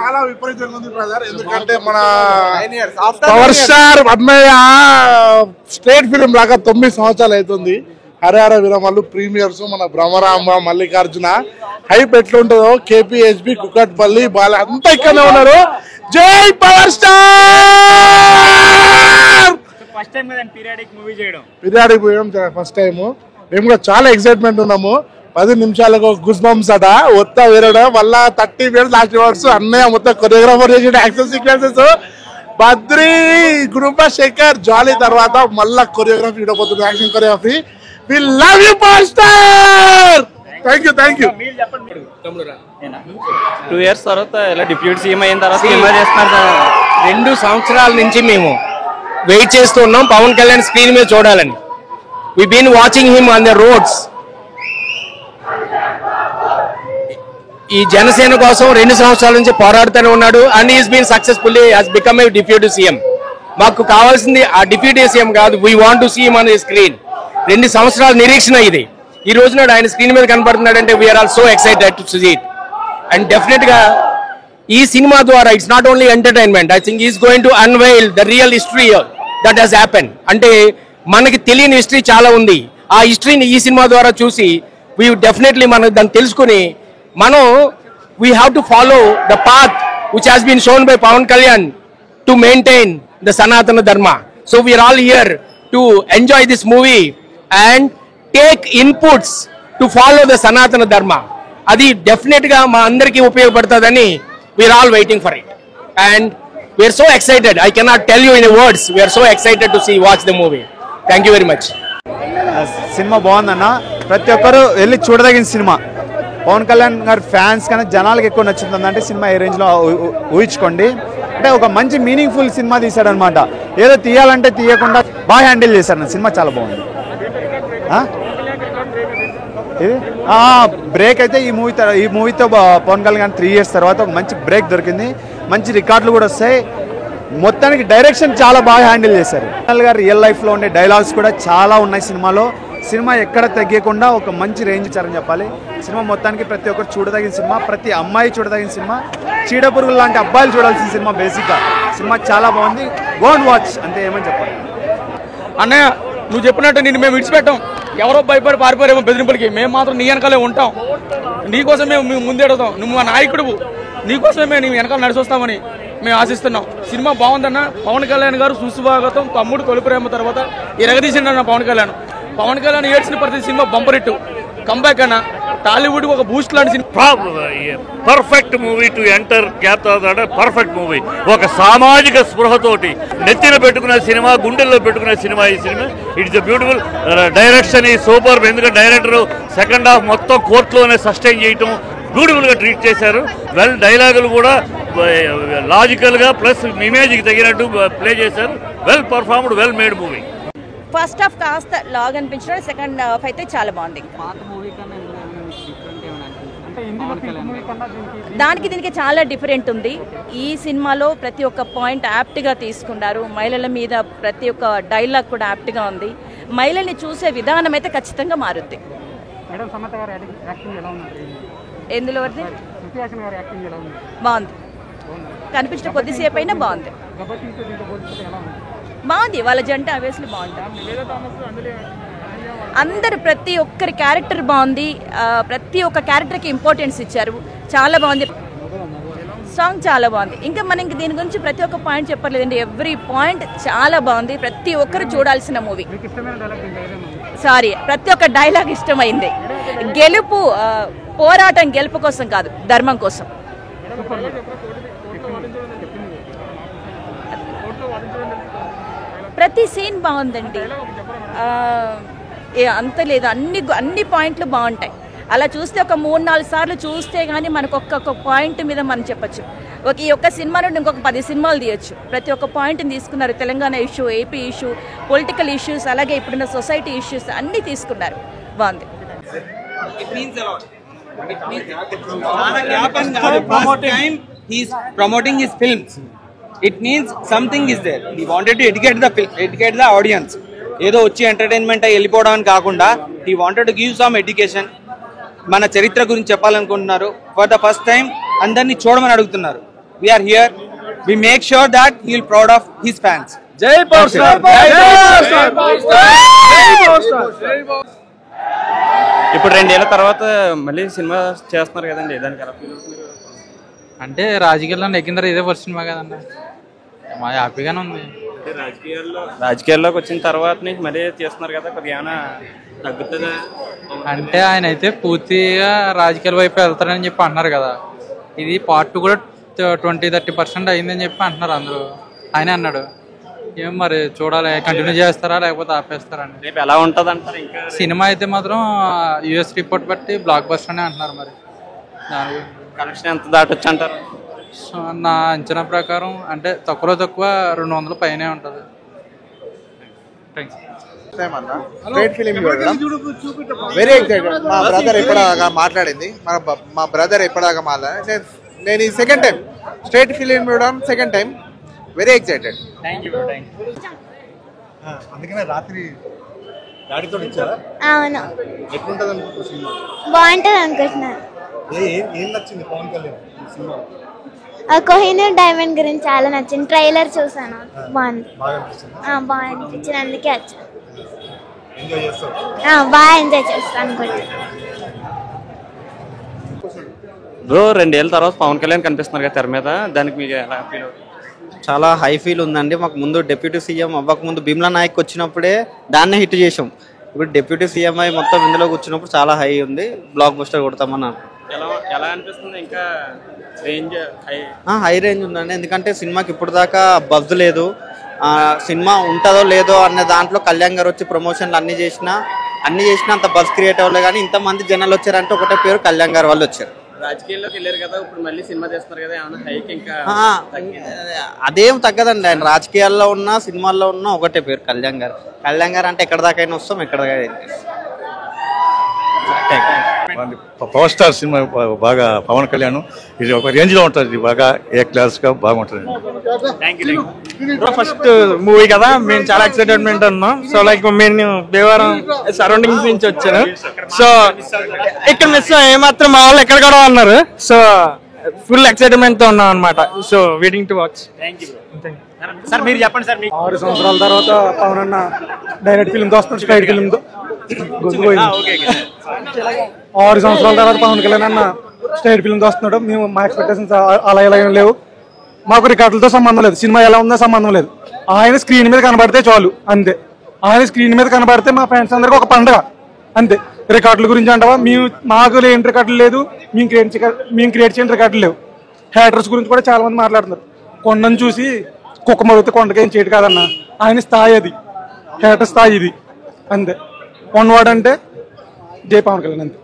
చాలా విపరీతంగా ఉంది బ్రదర్. ఎందుకంటే మన పవర్ స్టార్ అన్నయ్య స్టేట్ ఫిలిం లాగా 9 సంవత్సరాలు అవుతుంది. హరిహర వీరమల్లు ప్రీమియర్స్ మన భ్రమరాంబ మల్లికార్జున హైప్ ఎట్లుంటుందో కేపీహెచ్బి కుకట్పల్లి బాల అంతా ఇక్కడనే ఉన్నారు. జై పవర్ స్టార్. పీరియాడిక్ పోయాం ఫస్ట్ టైం. మేము కూడా చాలా ఎక్సైట్మెంట్ ఉన్నాము. 10 నిమిషాలకు గుస్ బంప్స్ అట మొత్తం వేరడం మళ్ళా 30 minutes లాస్ట్ వర్డ్స్ అన్నయ్య మొత్తం కొరియోగ్రాఫర్ చేసి action sequences Badri group Shekhar జాలీ తర్వాత మళ్ళా కొరియోగ్రఫీ ఇవ్వబోతుంది action choreography. We love you power star. Thank you. 2 years తర్వాత ఇలా డిప్యూటీ సీఎం అయిన తర్వాత సినిమా చేస్తున్నారు. 2 సంవత్సరాల నుంచి మేము వెయిట్ చేస్తూ ఉన్నాం పవన్ కళ్యాణ్ స్క్రీన్ మీద చూడాలని. We been watching him on the roads. ఈ జనసేన కోసం 2 సంవత్సరాల నుంచి పోరాడుతూనే ఉన్నాడు. And is been successfully has become a deputy CM. మాకు కావాల్సింది ఆ డిప్యూటీ సీఎం కాదు, we want to see him on the screen. 2 సంవత్సరాల నిరీక్షణ ఇది. ఈ రోజు నాడు ఆయన స్క్రీన్ మీద కనపడుతున్నాడంటే we are all so excited to see it. And definite గా ఈ సినిమా ద్వారా it's not only entertainment, I think is going to unveil the real history that has happen. అంటే మనకి తెలియని హిస్టరీ చాలా ఉంది. ఆ హిస్టరీని ఈ సినిమా ద్వారా చూసి వీ డెఫినెట్లీ మనకు దాన్ని తెలుసుకుని మనం we have to follow the path which has been shown by Pawan Kalyan to maintain the Sanatana Dharma. So we're all here to enjoy this movie and take inputs to follow the Sanatana Dharma. అది డెఫినెట్ గా మా అందరికీ ఉపయోగపడుతుందని we're all waiting for it and we're so excited. I cannot tell you in words. We're so excited to see watch the movie. Thank you very much. Cinema బాగుందన్న, ప్రతి ఒక్కరు వెళ్ళి చూడదగిన సినిమా. పవన్ కళ్యాణ్ గారి ఫ్యాన్స్ కన్నా జనాలకు ఎక్కువ నచ్చుతుందంటే సినిమా ఏ రేంజ్లో ఊహించుకోండి. అంటే ఒక మంచి మీనింగ్ఫుల్ సినిమా తీశాడనమాట. ఏదో తీయాలంటే తీయకుండా బాగా హ్యాండిల్ చేశాడు. సినిమా చాలా బాగుంది. ఇది బ్రేక్ అయితే ఈ మూవీతో పవన్ కళ్యాణ్ 3 years తర్వాత ఒక మంచి బ్రేక్ దొరికింది. మంచి రికార్డులు కూడా వస్తాయి. మొత్తానికి డైరెక్షన్ చాలా బాగా హ్యాండిల్ చేశారు. పవన్ గారు రియల్ లైఫ్లో ఉండే డైలాగ్స్ కూడా చాలా ఉన్నాయి సినిమాలో. సినిమా ఎక్కడ తగ్గకుండా ఒక మంచి రేంజ్ ఇచ్చారని చెప్పాలి. సినిమా మొత్తానికి ప్రతి ఒక్కరు చూడదగిన సినిమా, ప్రతి అమ్మాయి చూడదగిన సినిమా, చీడపురుగులు లాంటి అబ్బాయిలు చూడాల్సిన సినిమా. బేసిక్గా సినిమా చాలా బాగుంది. గో అండ్ వాచ్ అంతే, ఏమని చెప్పాలి. అన్నయ్య నువ్వు చెప్పినట్టు నేను మేము విడిచిపెట్టాం. ఎవరో భయపడి పారిపోయారేమో బెదిరింపులకి, మేము మాత్రం నీ వెనకాలే ఉంటాం. నీకోసమే మేము ముందెడతాం. నువ్వు మా నాయకుడు, నీకోసమే నీ వెనకాల నడిచొస్తామని మేము ఆశిస్తున్నాం. సినిమా బాగుందన్న. పవన్ కళ్యాణ్ గారు సుస్వాగతం. తమ్ముడు తొలిప్రేమ తర్వాత ఎరగదీసిండన్న పవన్ కళ్యాణ్. పవన్ కళ్యాణ్ ఏడ్చిన ప్రతి సినిమా బంపరిట్టు కంబ్యాక్ అన్న. టాలీవుడ్ ఒక బూస్ట్ లాంటి cinema. Perfect movie to enter gap తర్వాత పర్ఫెక్ట్ మూవీ. ఒక సామాజిక స్పృహతోటి నెత్తిన పెట్టుకున్న సినిమా, గుండెల్లో పెట్టుకున్న సినిమా ఈ cinema. It's a beautiful. Direction ఈ సూపర్. ఎందుకంటే డైరెక్టర్ సెకండ్ హాఫ్ మొత్తం కోర్టులోనే సస్టైన్ చేయటం బ్యూటిఫుల్గా ట్రీట్ చేశారు. వెల్ డైలాగులు కూడా లాజికల్గా ప్లస్ ఇమేజ్కి తగినట్టు ప్లే చేశారు. Well performed, well made movie. First half కాస్త లాగ్ అనిపించిన, సెకండ్ హాఫ్ అయితే చాలా బాగుంది. దానికి దీనికి చాలా డిఫరెంట్ ఉంది. ఈ సినిమాలో ప్రతి ఒక్క పాయింట్ యాప్ట్గా తీసుకున్నారు. మహిళల మీద ప్రతి ఒక్క డైలాగ్ కూడా యాప్ట్గా ఉంది. మహిళల్ని చూసే విధానం అయితే ఖచ్చితంగా మారుద్ది. ఎందులో బాగుంది, కనిపించిన కొద్దిసేపు అయినా బాగుంది. వాళ్ళ జంట అవేస్లీ బాగుంటుంది. అందరు ప్రతి ఒక్కరి క్యారెక్టర్ బాగుంది. ప్రతి ఒక్క క్యారెక్టర్కి ఇంపార్టెన్స్ ఇచ్చారు. చాలా బాగుంది. సాంగ్ చాలా బాగుంది. ఇంకా మనం దీని గురించి ప్రతి ఒక్క పాయింట్ చెప్పలేదండి. ఎవ్రీ పాయింట్ చాలా బాగుంది. ప్రతి ఒక్కరు చూడాల్సిన మూవీ. ప్రతి ఒక్క డైలాగ్ ఇష్టమైంది. గెలుపు పోరాటం గెలుపు కోసం కాదు, ధర్మం కోసం. ప్రతి సీన్ బాగుందండి. అంత లేదు, అన్ని పాయింట్లు బాగుంటాయి. అలా చూస్తే ఒక 3-4 సార్లు చూస్తే కానీ మనకు ఒక్కొక్క పాయింట్ మీద మనం చెప్పచ్చు. ఈ ఒక్క సినిమా నుండి ఇంకొక 10 సినిమాలు తీయచ్చు. ప్రతి ఒక్క పాయింట్ని తీసుకున్నారు. Telangana issue, AP issue, political issues, అలాగే ఇప్పుడున్న సొసైటీ ఇష్యూస్ అన్నీ తీసుకున్నారు. బాగుంది. Promoting his films. It means something is there. He wanted to educate the audience. ఏదో వచ్చి ఎంటర్టైన్మెంట్ అయ్యి వెళ్ళిపోవడానికి కాకుండా he wanted to give some education. మన చరిత్ర గురించి చెప్పాలనుకుంటున్నారు. ఫర్ ద ఫస్ట్ టైం అందరినీ చూడమని అడుగుతున్నారు. we are here. We make sure that he will proud of his fans. జై పవర్ స్టార్. ఇప్పుడు 2 ఏళ్ల తర్వాత మళ్ళీ సినిమా చేస్తున్నారు కదండి, దానికి ఎలా ఫీల్ అవుతుంది? అంటే రాజకీయాల్లో నెగ్గిన తర్వాత ఇదే ఫస్ట్ సినిమా కదన్న, మా హ్యాపీగానే ఉంది. అంటే రాజకీయాల్లోకి వచ్చిన తర్వాత నుంచి మళ్ళీ చేస్తున్నారు కదా, కొద్దిగా ఏమైనా తగ్గుతుందా? అంటే ఆయన అయితే పూర్తిగా రాజకీయాల వైపు వెళ్తారని చెప్పి అంటున్నారు కదా. ఇది పార్ట్ కూడా 20-30% అయిందని చెప్పి అంటున్నారు అందరూ. ఆయనే అన్నాడు. ఏం మరి చూడాలి, కంటిన్యూ చేస్తారా లేకపోతే ఆపేస్తారా అని. రేపు ఎలా ఉంటుంది అంటారు? ఇంకా సినిమా అయితే మాత్రం యూఎస్ రిపోర్ట్ బట్టి బ్లాక్ బస్టర్ అనే అంటున్నారు. మరి దాని కలెక్షన్ ఎంత దాటొచ్చు అంటారు? సో నా అంచనా ప్రకారం అంటే తక్కువ 200 పైనే ఉంటుంది. Very excited. మా బ్రదర్ ఎప్పటిదాకా మాట్లాడింది, మా బ్రదర్ ఎప్పటిదాకా మాట్లాడి నేను ఈ సెకండ్ టైం స్ట్రైట్ ఫిలిం చూడడం, సెకండ్ టైం. Very excited. అందుకనే రాత్రి డాడీతో ఇచ్చారా? అవును, ఎట్లుంటది అనుకుంటున్నా సినిమా? బాగుంటుంది అనుకుంటున్నాను. ఏం నచ్చింది పవన్ కళ్యాణ్ సినిమా? కోహినూర్ డైమండ్ గురించి చాలా నచ్చింది. ట్రైలర్ చూసాను, బాగుంది. బాగా అనిపిస్తుంది. బాగా అనిపించింది, అందుకే వచ్చాను. ఎంజాయ్ చేస్తావు? బాగా ఎంజాయ్ చేస్తాను అనుకుంటున్నాను. బ్రో 2 ఏళ్ళ తర్వాత పవన్ కళ్యాణ్ కనిపిస్తున్నారు కదా తెర మీద, దానికి మీకు ఎలా ఫీల్ అవుతుంది? చాలా హై ఫీల్ ఉందండి. మాకు ముందు డిప్యూటీ సీఎం అవ్వక ముందు భీమ్లా నాయక్ వచ్చినప్పుడే దాన్నే హిట్ చేసాం. ఇప్పుడు డిప్యూటీ సీఎం అయి మొత్తం ఇందులో కూర్చున్నప్పుడు చాలా హై ఉంది. బ్లాక్ బస్టర్ కొడతామన్నాను. ఎలా అనిపిస్తుంది? ఇంకా రేంజ్ హై రేంజ్ ఉందండి. ఎందుకంటే సినిమాకి ఇప్పుడు దాకా బజ్ లేదు. సినిమా ఉంటుందో లేదో అనే దాంట్లో కళ్యాణ్ గారు వచ్చి ప్రమోషన్లు అన్ని చేసినా అంత బజ్ క్రియేట్ అవ్వలేదు. కానీ ఇంతమంది జనాలు వచ్చారంటే ఒకటే పేరు కళ్యాణ్ గారు వాళ్ళు వచ్చారు. రాజకీయాల్లోకి వెళ్ళారు కదా, ఇప్పుడు మళ్ళీ సినిమా చేస్తున్నారు కదా, ఏమైనా హైక్ ఇంకా అదేం తగ్గదండి. ఆయన రాజకీయాల్లో ఉన్నా సినిమాల్లో ఉన్నా ఒకటే పేరు కళ్యాణ్ గారు. కళ్యాణ్ గారు అంటే ఎక్కడ దాకైనా వస్తాం, ఎక్కడ దాకా. పవర్ స్టార్ సినిమా బాగా పవన్ కళ్యాణ్ ఇది ఒక రేంజ్ లో ఉంటుంది, బాగా ఏ క్లాస్ గా బాగుంటుంది. ఫస్ట్ మూవీ కదా, మేము చాలా ఎక్సైటెడ్మెంట్ ఉన్నాం. సో లైక్ మేము భీమవరం సరౌండింగ్స్ నుంచి వచ్చాను. సో ఇక్కడ మిస్ ఏమాత్రం మా వాళ్ళు ఎక్కడ కూడా ఉన్నారు. సో ఫుల్ ఎక్సైట్మెంట్ తో ఉన్నాం అనమాట. So waiting to watch. Sir మీరు చెప్పండి సార్. 6 సంవత్సరాల తర్వాత పవన్ అన్న డైరెక్ట్ ఫిల్మ్ వస్తున్నాడు, స్ట్రైట్ ఫిల్మ్ 6 సంవత్సరాల తర్వాత పవన్ కళ్యాణ్ అన్న స్ట్రైట్ ఫిల్మ్ వస్తున్నాడు. మేము మా ఎక్స్పెక్టేషన్స్ అలా ఎలా ఏం లేవు. మాకు రికార్డులతో సంబంధం లేదు, సినిమా ఎలా ఉందో సంబంధం లేదు. ఆయన స్క్రీన్ మీద కనబడితే చాలు, అంతే. ఆయన స్క్రీన్ మీద కనబడితే మా ఫ్రెండ్స్ అందరికి ఒక పండుగ, అంతే. రికార్డుల గురించి అంటావా, మాకు లేని రికార్డులు లేదు, మేము క్రియేట్ చేయని రికార్డులు లేవు. హ్యాటర్స్ గురించి కూడా చాలా మంది మాట్లాడుతున్నారు. కొండను చూసి కుక్క మరుగుతే కొండకేం చేయడు కాదన్న, ఆయన స్థాయి అది, హ్యాటర్ స్థాయి ఇది, అంతే. వన్ వర్డ్ అంటే జై పవన్ కళ్యాణ్, అంతే.